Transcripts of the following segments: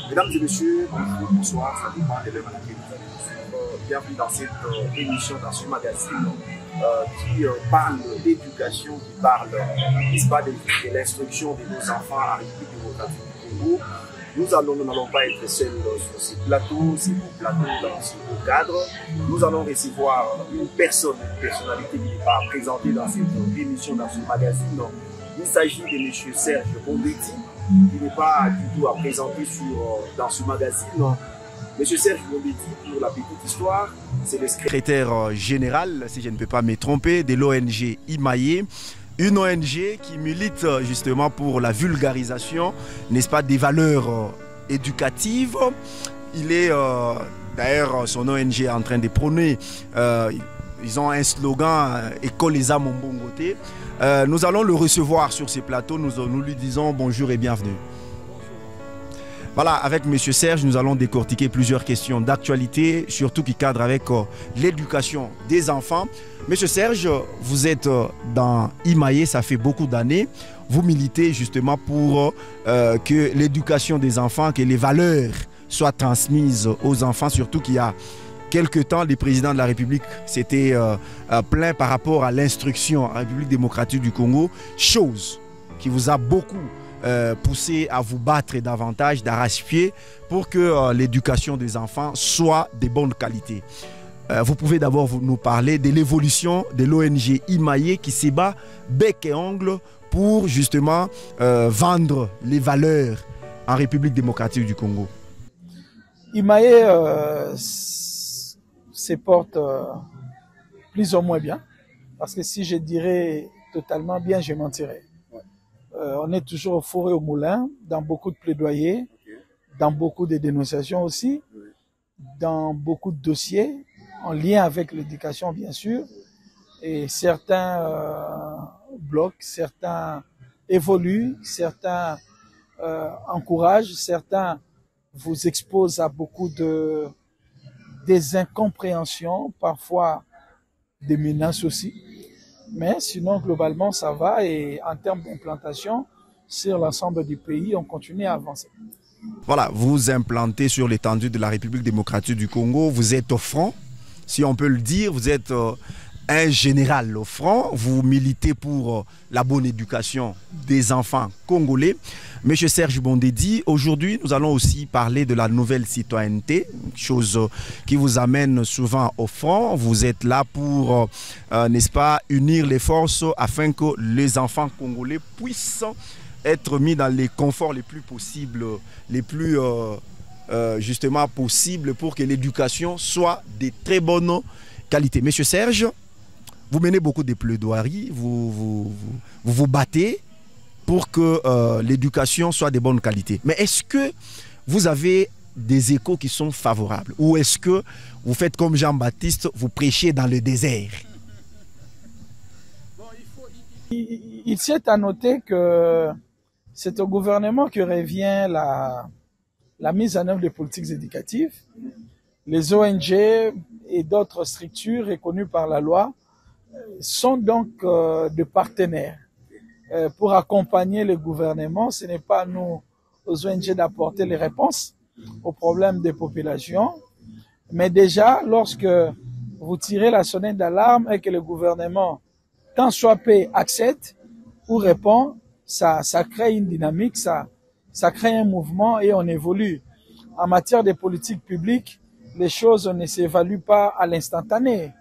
Mesdames et messieurs, bonjour, bonsoir, ça dépend de l'heure à laquelle vous allez nous suivre. Bienvenue dans cette émission, dans ce magazine qui parle d'éducation, qui parle, n'est-ce pas, de l'instruction de nos enfants à République démocratique du Congo. Nous n'allons pas être seuls sur ces plateaux, ces beaux plateaux, dans ce beau cadre. Nous allons recevoir une personnalité qui n'est pas présentée dans cette émission, dans ce magazine. Il s'agit de M. Serge Bondedi, qui n'est pas du tout à présenter dans ce magazine. M. Serge Bondedi, pour la petite histoire, c'est le secrétaire général, si je ne peux pas me tromper, de l'ONG Imaye. Une ONG qui milite justement pour la vulgarisation, n'est-ce pas, des valeurs éducatives. Il est, d'ailleurs, son ONG est en train de prôner, ils ont un slogan, École Eza Mombongote. Nous allons le recevoir sur ces plateaux, nous lui disons bonjour et bienvenue. Voilà, avec M. Serge, nous allons décortiquer plusieurs questions d'actualité, surtout qui cadrent avec l'éducation des enfants. M. Serge, vous êtes dans Imaye, ça fait beaucoup d'années. Vous militez justement pour que l'éducation des enfants, que les valeurs soient transmises aux enfants, surtout qu'il y a quelque temps, le président de la République s'était plaint par rapport à l'instruction en République démocratique du Congo, chose qui vous a beaucoup poussé à vous battre davantage d'arrache-pied pour que l'éducation des enfants soit de bonne qualité. Vous pouvez d'abord nous parler de l'évolution de l'ONG Imaye qui se bat bec et ongle pour justement vendre les valeurs en République démocratique du Congo. Imaye se porte plus ou moins bien, parce que si je dirais totalement bien, je mentirais. On est toujours au four et au moulin, dans beaucoup de plaidoyers, dans beaucoup de dénonciations aussi, dans beaucoup de dossiers, en lien avec l'éducation bien sûr, et certains bloquent, certains évoluent, certains encouragent, certains vous exposent à beaucoup de des incompréhensions, parfois des menaces aussi. Mais sinon, globalement, ça va et en termes d'implantation, sur l'ensemble du pays, on continue à avancer. Voilà, vous implantez sur l'étendue de la République démocratique du Congo, vous êtes au front, si on peut le dire, vous êtes un général au front, vous militez pour la bonne éducation des enfants congolais. Monsieur Serge Bondedi, aujourd'hui, nous allons aussi parler de la nouvelle citoyenneté, chose qui vous amène souvent au front. Vous êtes là pour, n'est-ce pas, unir les forces afin que les enfants congolais puissent être mis dans les conforts les plus possibles, les plus justement possibles pour que l'éducation soit de très bonne qualité. Monsieur Serge, vous menez beaucoup de plaidoiries, vous battez pour que l'éducation soit de bonne qualité. Mais est-ce que vous avez des échos qui sont favorables? Ou est-ce que vous faites comme Jean-Baptiste, vous prêchez dans le désert? Il tient à noter que c'est au gouvernement que revient la mise en œuvre des politiques éducatives. Les ONG et d'autres structures reconnues par la loi sont donc des partenaires pour accompagner le gouvernement. Ce n'est pas nous, aux ONG, d'apporter les réponses aux problèmes des populations, mais déjà, lorsque vous tirez la sonnette d'alarme et que le gouvernement, tant soit peu, accepte ou répond, ça crée une dynamique, ça crée un mouvement et on évolue. En matière de politique publique, les choses ne s'évaluent pas à l'instantané.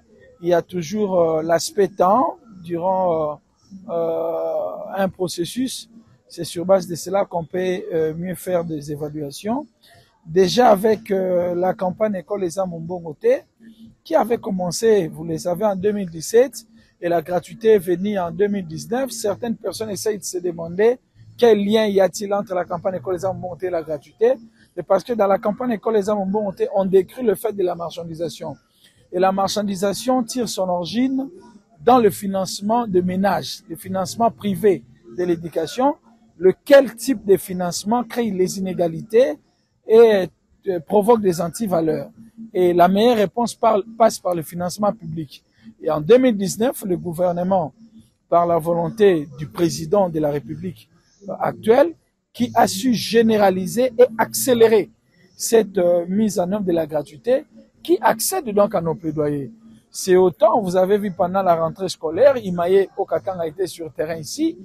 Il y a toujours l'aspect temps durant un processus. C'est sur base de cela qu'on peut mieux faire des évaluations. Déjà avec la campagne École Eza Mombongote, qui avait commencé, vous le savez, en 2017, et la gratuité est venue en 2019, certaines personnes essayent de se demander quel lien y a-t-il entre la campagne École Eza Mombongote et la gratuité. C'est parce que dans la campagne École Eza Mombongote, on décrit le fait de la marchandisation. Et la marchandisation tire son origine dans le financement de ménages, le financement privé de l'éducation, lequel type de financement crée les inégalités et provoque des antivaleurs. Et la meilleure réponse passe par le financement public. Et en 2019, le gouvernement, par la volonté du président de la République actuelle, qui a su généraliser et accélérer cette mise en œuvre de la gratuité qui accède donc à nos plaidoyers. C'est autant, vous avez vu pendant la rentrée scolaire, Imaye Okatang a été sur le terrain ici,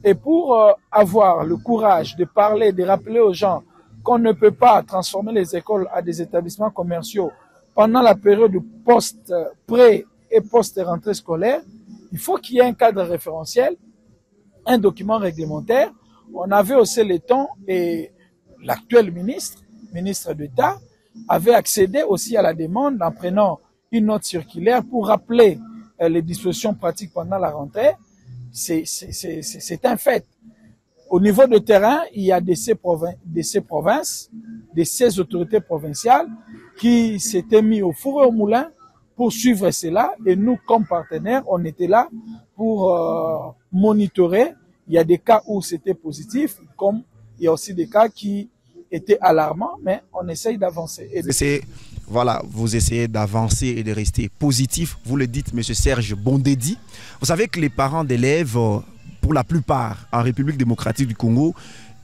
et pour avoir le courage de parler, de rappeler aux gens qu'on ne peut pas transformer les écoles à des établissements commerciaux pendant la période post-pré et post-rentrée scolaire, il faut qu'il y ait un cadre référentiel, un document réglementaire. On avait haussé les tons et l'actuel ministre d'État, avait accédé aussi à la demande en prenant une note circulaire pour rappeler les dispositions pratiques pendant la rentrée. C'est un fait. Au niveau de terrain, il y a de ces provinces, de ces autorités provinciales qui s'étaient mis au four et au moulin pour suivre cela. Et nous, comme partenaires, on était là pour monitorer. Il y a des cas où c'était positif, comme il y a aussi des cas qui étaient alarmants, mais on essaye d'avancer. Voilà, vous essayez d'avancer et de rester positif. Vous le dites, M. Serge Bondedi. Vous savez que les parents d'élèves, pour la plupart, en République démocratique du Congo,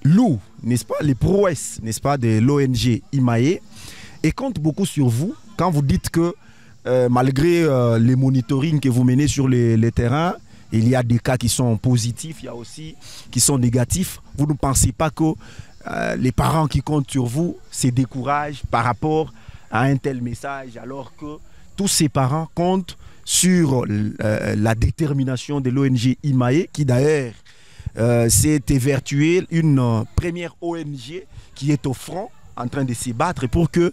louent, n'est-ce pas, les prouesses, n'est-ce pas, de l'ONG Imaye et comptent beaucoup sur vous quand vous dites que malgré les monitorings que vous menez sur les terrains, il y a des cas qui sont positifs, il y a aussi qui sont négatifs. Vous ne pensez pas que les parents qui comptent sur vous se découragent par rapport à un tel message, alors que tous ces parents comptent sur la détermination de l'ONG Imaye, qui d'ailleurs s'est évertuée une première ONG qui est au front en train de se battre pour que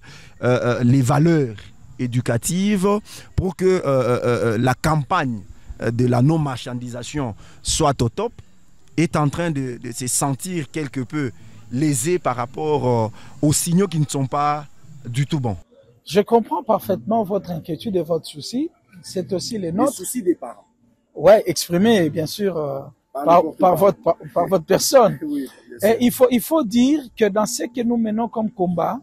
les valeurs éducatives, pour que la campagne de la non-marchandisation soit au top, est en train de se sentir quelque peu lésée par rapport aux signaux qui ne sont pas du tout bons. Je comprends parfaitement votre inquiétude et votre souci. C'est aussi les nôtres. Le souci des parents. Ouais, exprimé bien sûr par votre personne. Oui, et il faut dire que dans ce que nous menons comme combat,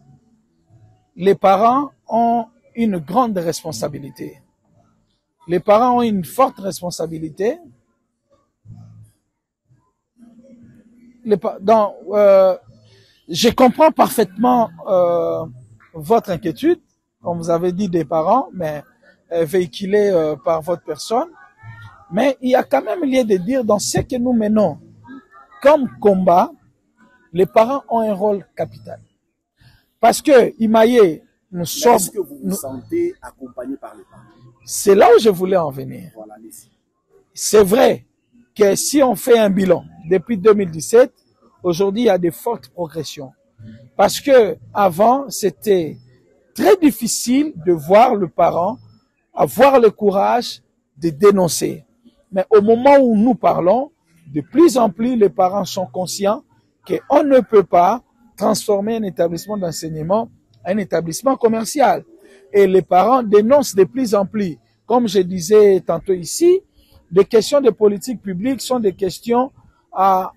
les parents ont une grande responsabilité. Les parents ont une forte responsabilité. Je comprends parfaitement votre inquiétude, comme vous avez dit, des parents, mais véhiculée par votre personne. Mais il y a quand même lieu de dire, dans ce que nous menons comme combat, les parents ont un rôle capital. Parce que, Imaye, nous sommes... Est-ce que vous vous sentez accompagné par les parents? C'est là où je voulais en venir. Voilà, c'est vrai que si on fait un bilan depuis 2017, aujourd'hui il y a de fortes progressions. Parce que avant c'était très difficile de voir le parent avoir le courage de dénoncer. Mais au moment où nous parlons, de plus en plus les parents sont conscients qu'on ne peut pas transformer un établissement d'enseignement en un établissement commercial. Et les parents dénoncent de plus en plus. Comme je disais tantôt ici, des questions de politique publique sont des questions à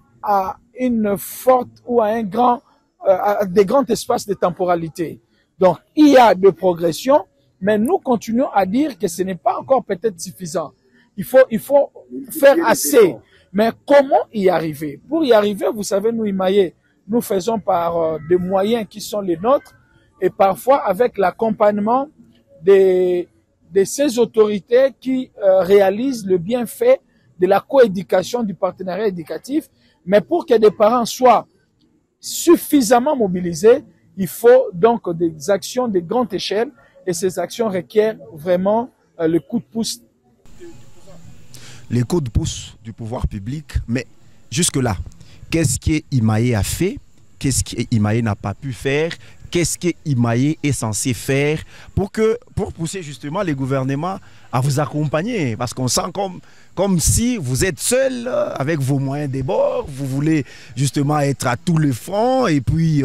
une forte ou à des grands espaces de temporalité. Donc, il y a de progression, mais nous continuons à dire que ce n'est pas encore peut-être suffisant. Il faut faire assez. Mais comment y arriver? Pour y arriver, vous savez, nous, Imaye, nous faisons par des moyens qui sont les nôtres et parfois avec l'accompagnement de ces autorités qui réalisent le bienfait de la coéducation, du partenariat éducatif. Mais pour que des parents soient suffisamment mobilisés, il faut donc des actions de grande échelle et ces actions requièrent vraiment le coup de pouce. Les coups de pouce du pouvoir public, mais jusque-là, qu'est-ce qu'Imaye a fait? Qu'est-ce qu'Imaye n'a pas pu faire? Qu'est-ce qu'Imaye est censé faire pour pousser justement les gouvernements à vous accompagner? Parce qu'on sent comme si vous êtes seul avec vos moyens des bords, vous voulez justement être à tous les fronts et puis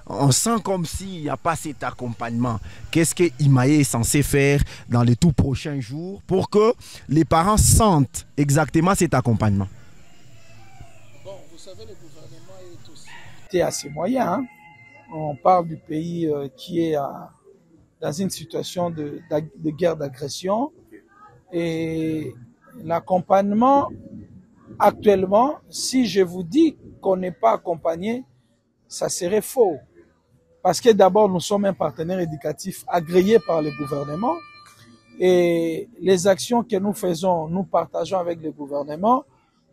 on sent comme s'il n'y a pas cet accompagnement. Qu'est-ce qu'Imaye est censé faire dans les tout prochains jours pour que les parents sentent exactement cet accompagnement? Bon, vous savez, le gouvernement est aussi à ses moyens, hein? On parle du pays qui est dans une situation de guerre d'agression et l'accompagnement actuellement, si je vous dis qu'on n'est pas accompagné, ça serait faux. parce que d'abord, nous sommes un partenaire éducatif agréé par le gouvernement et les actions que nous faisons, nous partageons avec le gouvernement.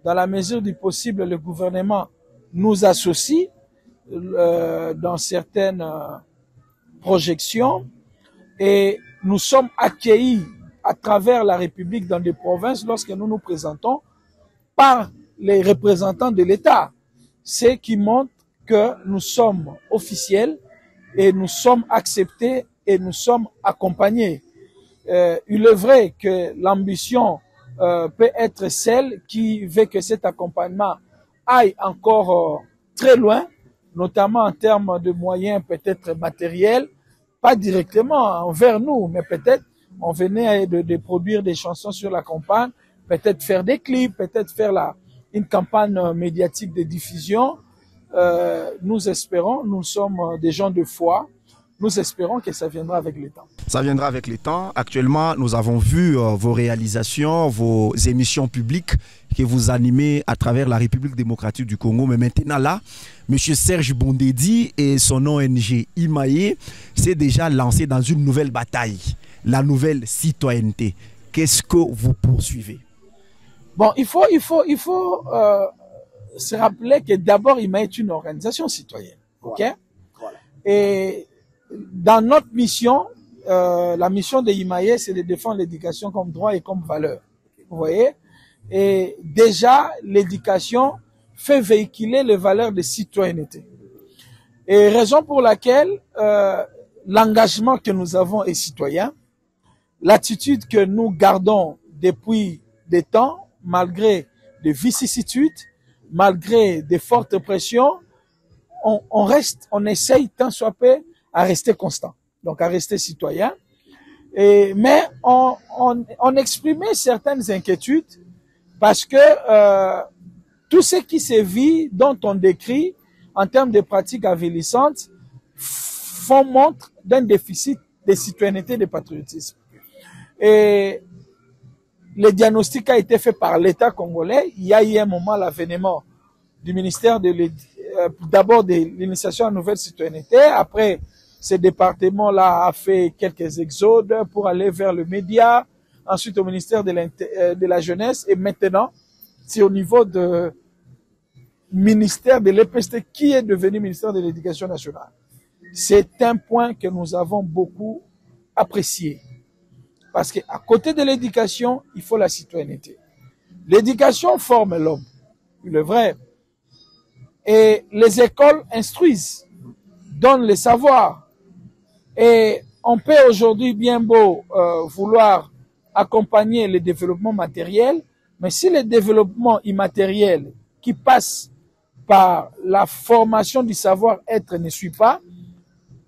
Dans la mesure du possible, le gouvernement nous associe dans certaines projections et nous sommes accueillis à travers la République dans des provinces lorsque nous nous présentons par les représentants de l'État, ce qui montre que nous sommes officiels et nous sommes acceptés et nous sommes accompagnés. Il est vrai que l'ambition peut être celle qui veut que cet accompagnement aille encore très loin, notamment en termes de moyens peut-être matériels, pas directement envers nous, mais peut-être on venait de produire des chansons sur la campagne, peut-être faire des clips, peut-être faire une campagne médiatique de diffusion. Nous espérons, nous sommes des gens de foi, nous espérons que ça viendra avec le temps. Ça viendra avec le temps. Actuellement, nous avons vu vos réalisations, vos émissions publiques que vous animez à travers la République démocratique du Congo. Mais maintenant là, M. Serge Bondedi et son ONG Imaye s'est déjà lancé dans une nouvelle bataille, la nouvelle citoyenneté. Qu'est-ce que vous poursuivez? Bon, il faut se rappeler que d'abord, Imaye est une organisation citoyenne. Ok? Voilà. Et dans notre mission, la mission de Imaye, c'est de défendre l'éducation comme droit et comme valeur. Vous voyez? Et déjà, l'éducation fait véhiculer les valeurs de citoyenneté. Et raison pour laquelle l'engagement que nous avons est citoyen, l'attitude que nous gardons depuis des temps, malgré des vicissitudes, malgré des fortes pressions, on essaye tant soit peu à rester constant, donc à rester citoyen. Mais on exprimait certaines inquiétudes parce que tout ce qui se vit, dont on décrit en termes de pratiques avilissantes, font montre d'un déficit de citoyenneté et de patriotisme. Et le diagnostic a été fait par l'État congolais. Il y a eu un moment l'avènement du ministère d'abord de l'initiation à la nouvelle citoyenneté. Après, ce département-là a fait quelques exodes pour aller vers le média. Ensuite, au ministère de la jeunesse. Et maintenant, c'est au niveau de ministère de l'EPST qui est devenu ministère de l'Éducation nationale. C'est un point que nous avons beaucoup apprécié. Parce qu'à côté de l'éducation, il faut la citoyenneté. L'éducation forme l'homme, il est vrai. Et les écoles instruisent, donnent les savoirs. Et on peut aujourd'hui bien beau vouloir accompagner le développement matériel, mais si le développement immatériel qui passe par la formation du savoir-être ne suit pas,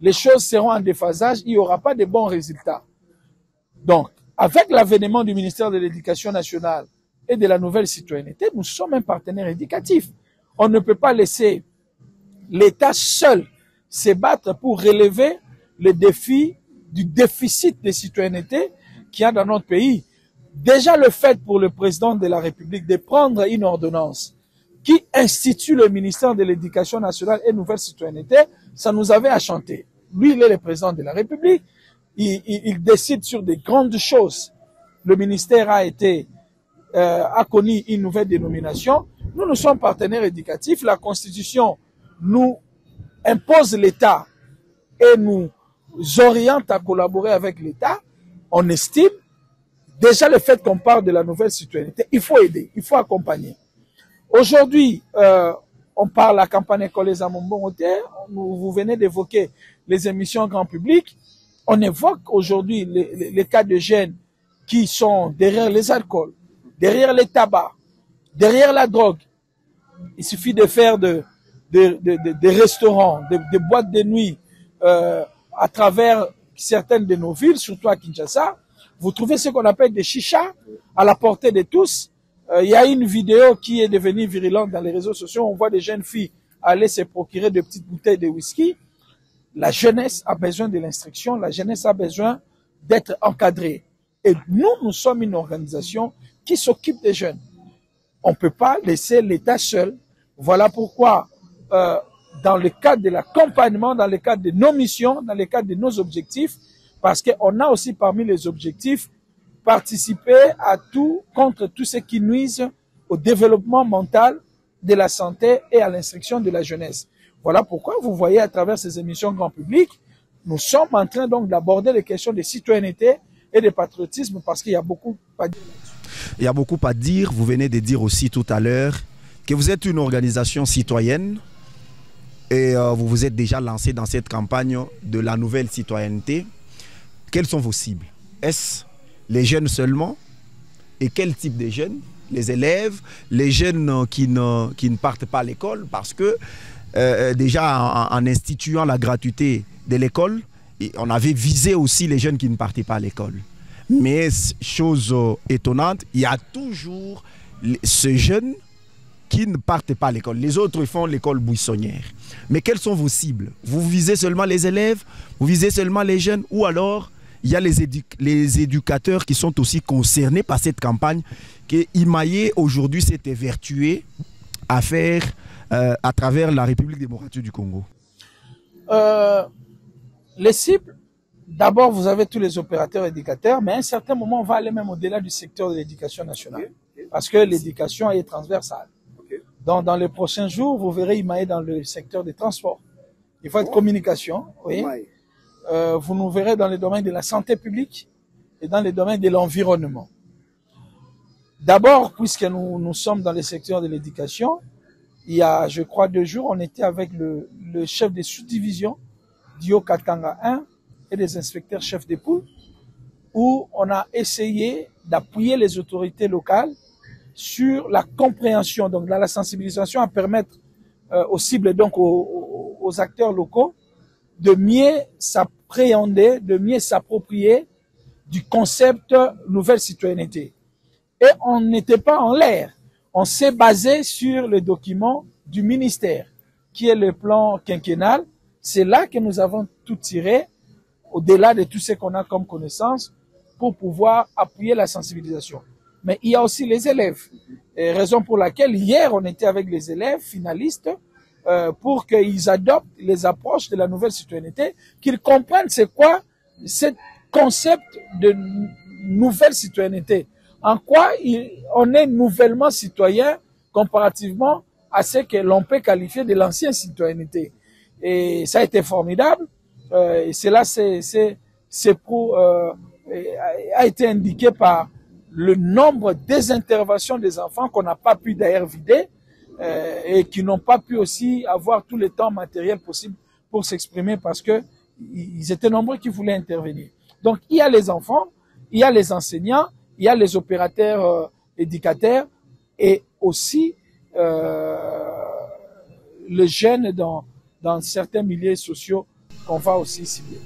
les choses seront en déphasage, il n'y aura pas de bons résultats. Donc, avec l'avènement du ministère de l'Éducation nationale et de la nouvelle citoyenneté, nous sommes un partenaire éducatif. On ne peut pas laisser l'État seul se battre pour relever le défi du déficit de citoyenneté qu'il y a dans notre pays. Déjà, le fait pour le président de la République de prendre une ordonnance qui institue le ministère de l'Éducation nationale et nouvelle citoyenneté, ça nous avait enchanté. Lui, il est le président de la République. Il décide sur des grandes choses. Le ministère a connu une nouvelle dénomination. Nous sommes partenaires éducatifs. La Constitution nous impose l'État et nous oriente à collaborer avec l'État. On estime déjà le fait qu'on parle de la nouvelle citoyenneté. Il faut aider, il faut accompagner. Aujourd'hui, on parle de la campagne école Amombongote. Vous venez d'évoquer les émissions grand public. On évoque aujourd'hui les cas de jeunes qui sont derrière les alcools, derrière les tabacs, derrière la drogue. Il suffit de faire des restaurants, des boîtes de nuit à travers certaines de nos villes, surtout à Kinshasa. Vous trouvez ce qu'on appelle des chichas à la portée de tous. Il y a une vidéo qui est devenue virulente dans les réseaux sociaux. On voit des jeunes filles aller se procurer de petites bouteilles de whisky. La jeunesse a besoin de l'instruction, la jeunesse a besoin d'être encadrée. Et nous sommes une organisation qui s'occupe des jeunes. On ne peut pas laisser l'État seul. Voilà pourquoi dans le cadre de l'accompagnement, dans le cadre de nos missions, dans le cadre de nos objectifs, parce qu'on a aussi parmi les objectifs participer à tout, contre tout ce qui nuise au développement mental de la santé et à l'instruction de la jeunesse. Voilà pourquoi vous voyez à travers ces émissions grand public, nous sommes en train donc d'aborder les questions de citoyenneté et de patriotisme parce qu'il y a beaucoup à dire. Il y a beaucoup à dire. Vous venez de dire aussi tout à l'heure que vous êtes une organisation citoyenne et vous vous êtes déjà lancé dans cette campagne de la nouvelle citoyenneté. Quelles sont vos cibles? Est-ce les jeunes seulement? Et quel type de jeunes? Les élèves, les jeunes qui ne partent pas à l'école, parce que déjà en instituant la gratuité de l'école, on avait visé aussi les jeunes qui ne partaient pas à l'école. Mais chose étonnante, il y a toujours ces jeunes qui ne partent pas à l'école. Les autres font l'école buissonnière. Mais quelles sont vos cibles? Vous visez seulement les élèves? Vous visez seulement les jeunes? Ou alors il y a les éducateurs qui sont aussi concernés par cette campagne que Imaye aujourd'hui s'est évertué à faire à travers la République démocratique du Congo? Les cibles, d'abord vous avez tous les opérateurs éducateurs, mais à un certain moment on va aller même au-delà du secteur de l'éducation nationale, parce que l'éducation est transversale. Donc dans les prochains jours, vous verrez Imaye dans le secteur des transports. Il faut être communication, oui. Vous nous verrez dans le domaine de la santé publique et dans le domaine de l'environnement. D'abord, puisque nous sommes dans le secteur de l'éducation, il y a, je crois, 2 jours, on était avec le chef des sous-divisions d'Io Katanga 1 et des inspecteurs chefs des poules, où on a essayé d'appuyer les autorités locales sur la compréhension, donc dans la sensibilisation, à permettre aux cibles, donc aux acteurs locaux, de mieux s'appréhender, de mieux s'approprier du concept nouvelle citoyenneté. Et on n'était pas en l'air. On s'est basé sur le document du ministère, qui est le plan quinquennal. C'est là que nous avons tout tiré, au-delà de tout ce qu'on a comme connaissance, pour pouvoir appuyer la sensibilisation. Mais il y a aussi les élèves. Et raison pour laquelle hier, on était avec les élèves finalistes, pour qu'ils adoptent les approches de la nouvelle citoyenneté, qu'ils comprennent c'est quoi ce concept de nouvelle citoyenneté. En quoi on est nouvellement citoyen comparativement à ce que l'on peut qualifier de l'ancienne citoyenneté. Et ça a été formidable. Et cela a été indiqué par le nombre des interventions des enfants qu'on n'a pas pu d'ailleurs vider, et qui n'ont pas pu aussi avoir tout le temps matériel possible pour s'exprimer parce que ils étaient nombreux qui voulaient intervenir. Donc il y a les enfants, il y a les enseignants, il y a les opérateurs éducateurs et aussi les jeunes dans certains milieux sociaux qu'on va aussi cibler.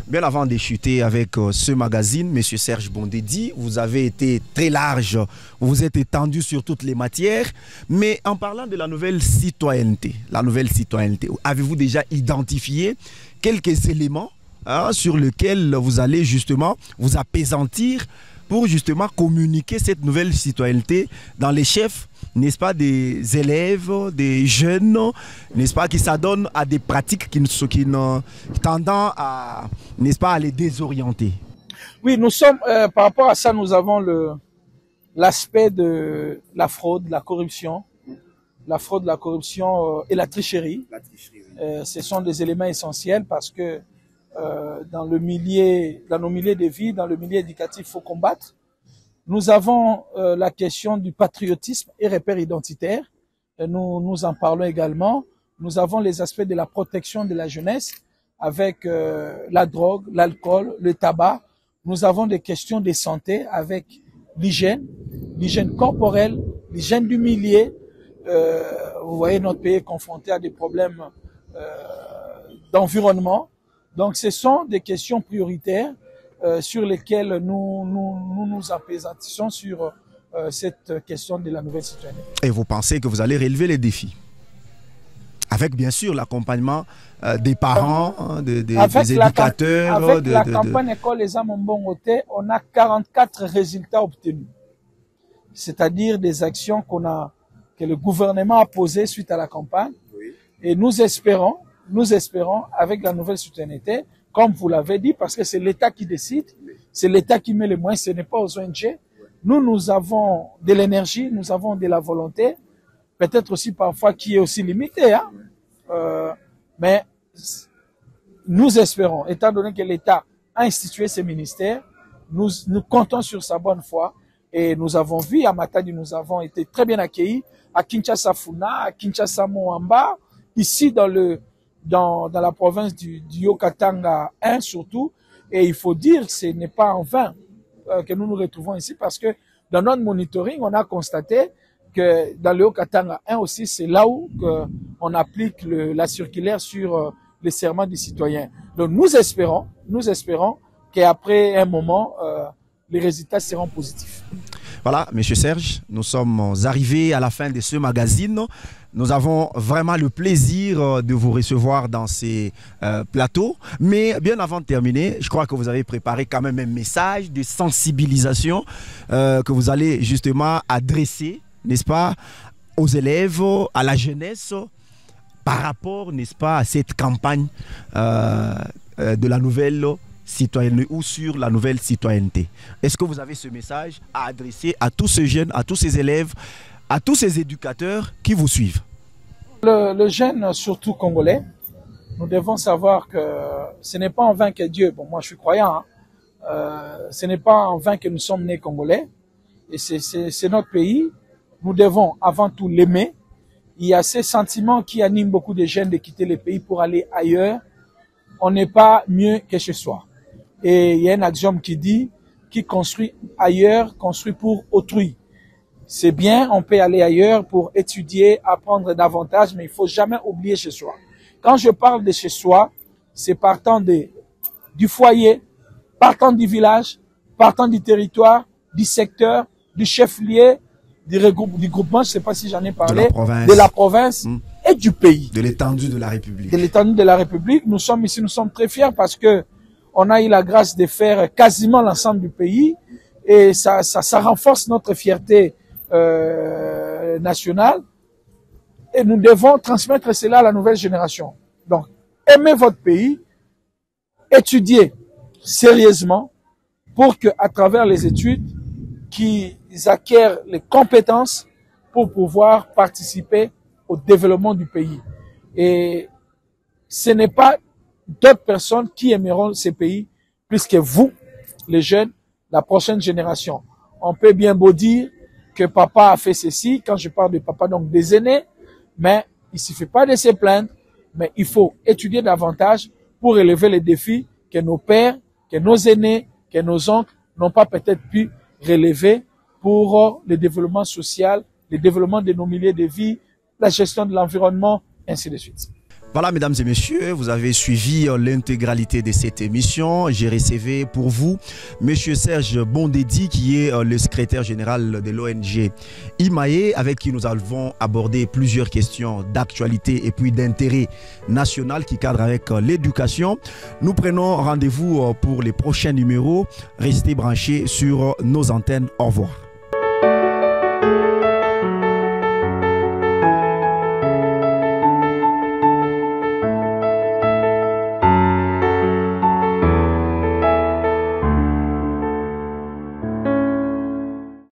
Bien avant de chuter avec ce magazine, Monsieur Serge Bondedi, vous avez été très large, vous vous êtes étendu sur toutes les matières, mais en parlant de la nouvelle citoyenneté, avez-vous déjà identifié quelques éléments sur lesquels vous allez justement vous appesantir pour justement communiquer cette nouvelle citoyenneté dans les chefs, n'est-ce pas, des élèves, des jeunes, n'est-ce pas, qui s'adonnent à des pratiques qui tendant à, n'est-ce pas, à les désorienter? Oui, nous sommes, par rapport à ça, nous avons l'aspect de la fraude, la corruption, et la tricherie. Ce sont des éléments essentiels parce que dans nos milieux de vie, dans le milieu éducatif, il faut combattre. Nous avons la question du patriotisme et repères identitaires. Nous en parlons également. Nous avons les aspects de la protection de la jeunesse avec la drogue, l'alcool, le tabac. Nous avons des questions de santé avec l'hygiène corporelle, l'hygiène du milieu. Vous voyez, notre pays est confronté à des problèmes d'environnement. Donc, ce sont des questions prioritaires sur lesquelles nous appesantissons sur cette question de la nouvelle citoyenneté. Et vous pensez que vous allez relever les défis? Avec bien sûr l'accompagnement des parents, des éducateurs. Avec la campagne École Les Âmes Mbongoté, on a 44 résultats obtenus. C'est-à-dire des actions que le gouvernement a posées suite à la campagne. Oui. Et nous espérons, avec la nouvelle citoyenneté, comme vous l'avez dit, parce que c'est l'État qui décide, c'est l'État qui met les moyens, ce n'est pas aux ONG. Nous avons de l'énergie, nous avons de la volonté, peut-être aussi parfois qui est aussi limitée, hein? Mais nous espérons, étant donné que l'État a institué ces ministères, nous comptons sur sa bonne foi et nous avons vu à Matadi, nous avons été très bien accueillis à Kinshasa Funa, à Kinshasa Moamba, ici dans la province du Haut-Katanga 1 surtout. Et il faut dire que ce n'est pas en vain que nous nous retrouvons ici parce que dans notre monitoring, on a constaté que dans le Haut-Katanga 1 aussi, c'est là où on applique la circulaire sur les serments des citoyens. Donc nous espérons qu'après un moment, les résultats seront positifs. Voilà, Monsieur Serge, nous sommes arrivés à la fin de ce magazine. Nous avons vraiment le plaisir de vous recevoir dans ces plateaux. Mais bien avant de terminer, je crois que vous avez préparé quand même un message de sensibilisation que vous allez justement adresser, n'est-ce pas, aux élèves, à la jeunesse, par rapport, n'est-ce pas, à cette campagne de la nouvelle citoyenneté ou sur la nouvelle citoyenneté. Est-ce que vous avez ce message à adresser à tous ces jeunes, à tous ces élèves, à tous ces éducateurs qui vous suivent? Le jeune, surtout congolais, nous devons savoir que ce n'est pas en vain que Dieu, bon moi je suis croyant, hein, ce n'est pas en vain que nous sommes nés congolais, et c'est notre pays, nous devons avant tout l'aimer. Il y a ces sentiments qui animent beaucoup de jeunes de quitter le pays pour aller ailleurs. On n'est pas mieux que chez soi. Et il y a un axiome qui dit, qui construit ailleurs, construit pour autrui. C'est bien, on peut aller ailleurs pour étudier, apprendre davantage, mais il faut jamais oublier chez soi. Quand je parle de chez soi, c'est partant du foyer, partant du village, partant du territoire, du secteur, du chef-lieu, du groupement, je ne sais pas si j'en ai parlé, de la province et du pays. De l'étendue de la République. De l'étendue de la République. Nous sommes ici, nous sommes très fiers parce que on a eu la grâce de faire quasiment l'ensemble du pays et ça renforce notre fierté nationale et nous devons transmettre cela à la nouvelle génération. Donc, aimez votre pays, étudiez sérieusement pour que, à travers les études, qu'ils acquièrent les compétences pour pouvoir participer au développement du pays. Et ce n'est pas d'autres personnes qui aimeront ces pays plus que vous, les jeunes, la prochaine génération. On peut bien beau dire que papa a fait ceci, quand je parle de papa, donc des aînés, mais il ne suffit pas de se plaindre, mais il faut étudier davantage pour relever les défis que nos pères, que nos aînés, que nos oncles n'ont pas peut-être pu relever pour le développement social, le développement de nos milieux de vie, la gestion de l'environnement, ainsi de suite. Voilà, mesdames et messieurs, vous avez suivi l'intégralité de cette émission. J'ai recevé pour vous M. Serge Bondedi, qui est le secrétaire général de l'ONG IMAE, avec qui nous avons abordé plusieurs questions d'actualité et puis d'intérêt national qui cadrent avec l'éducation. Nous prenons rendez-vous pour les prochains numéros. Restez branchés sur nos antennes. Au revoir.